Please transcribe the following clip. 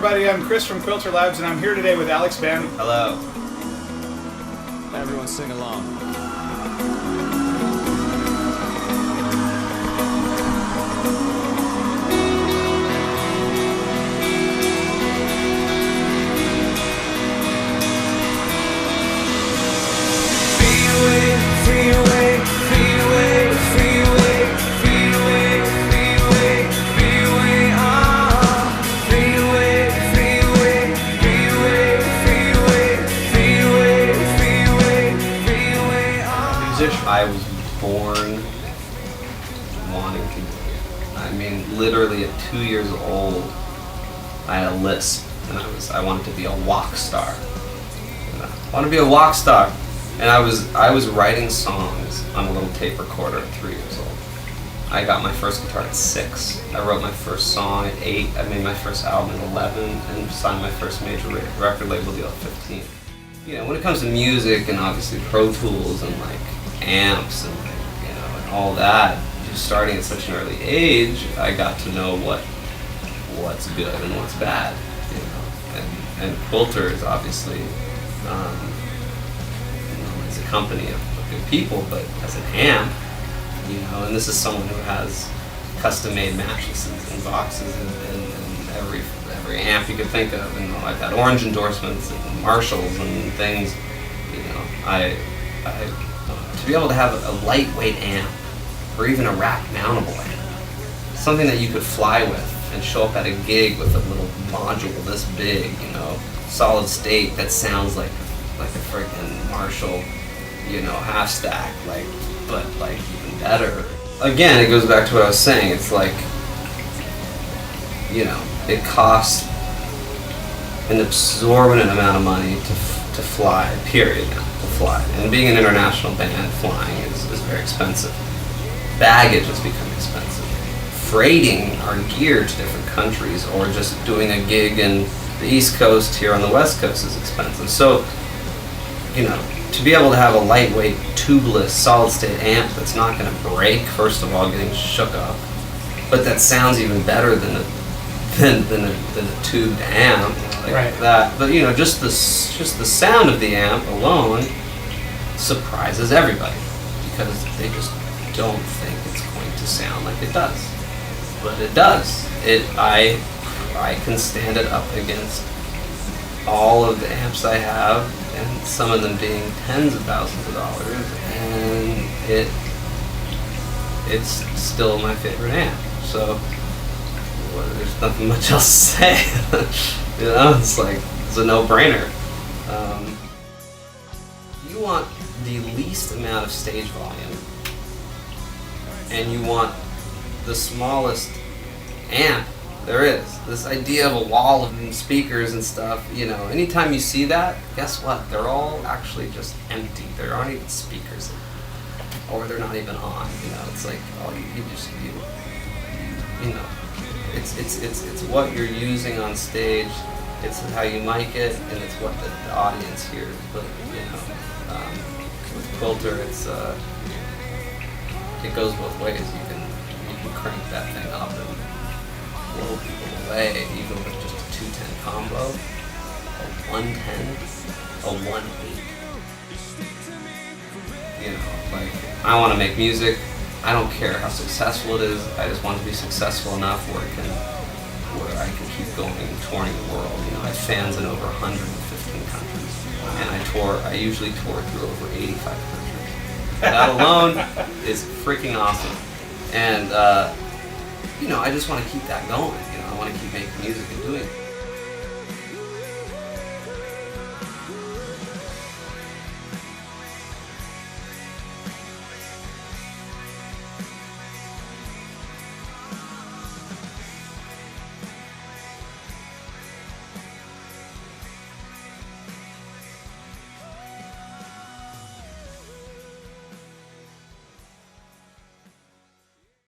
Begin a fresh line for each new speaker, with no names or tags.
everybody, I'm Chris from Quilter Labs, and I'm here today with Alex Ben.
Hello.
Everyone sing along.
I was born wanting to. I mean, literally at 2 years old, I had a lisp, and I wanted to be a walk star. I want to be a walk star, and I was writing songs on a little tape recorder at 3 years old. I got my first guitar at 6. I wrote my first song at 8. I made my first album at 11, and signed my first major record label deal at 15. You know, when it comes to music and obviously Pro Tools and like amps and and all that, just starting at such an early age, I got to know what's good and what's bad, and Quilter is obviously it's a company of good people, but as an amp, and this is someone who has custom-made mattresses and boxes and every amp you could think of, and I've had Orange endorsements and Marshalls and things. To be able to have a lightweight amp, or even a rack mountable amp, something that you could fly with and show up at a gig with a little module this big, solid state that sounds like a freaking Marshall, half stack, but even better. Again, it goes back to what I was saying. It's like, it costs an absorbent amount of money to fly, period, to fly. And being an international band, flying is very expensive. Baggage has become expensive. Freighting our gear to different countries, or just doing a gig in the East Coast here on the West Coast is expensive. So, to be able to have a lightweight, tubeless, solid-state amp that's not going to break, first of all, getting shook up, but that sounds even better than a tubed amp, like that. But just the sound of the amp alone surprises everybody, because they just don't think it's going to sound like it does. But it does. I can stand it up against all of the amps I have, and some of them being tens of thousands of dollars, and it's still my favorite amp. So there's nothing much else to say. It's like, it's a no-brainer. You want the least amount of stage volume, and you want the smallest amp there is. This idea of a wall of speakers and stuff, anytime you see that, guess what? They're all actually just empty. There aren't even speakers, or they're not even on. It's like, it's what you're using on stage. It's how you mic it, and it's what the audience hears. But with Quilter, it goes both ways. You can crank that thing up and blow people away, even with just a 210 combo, a 110, a 1.8. I want to make music. I don't care how successful it is. I just want to be successful enough where I can keep going and touring the world. I have fans in over 115 countries, and I usually tour through over 85 countries. That alone is freaking awesome. And I just want to keep that going. I want to keep making music and doing it.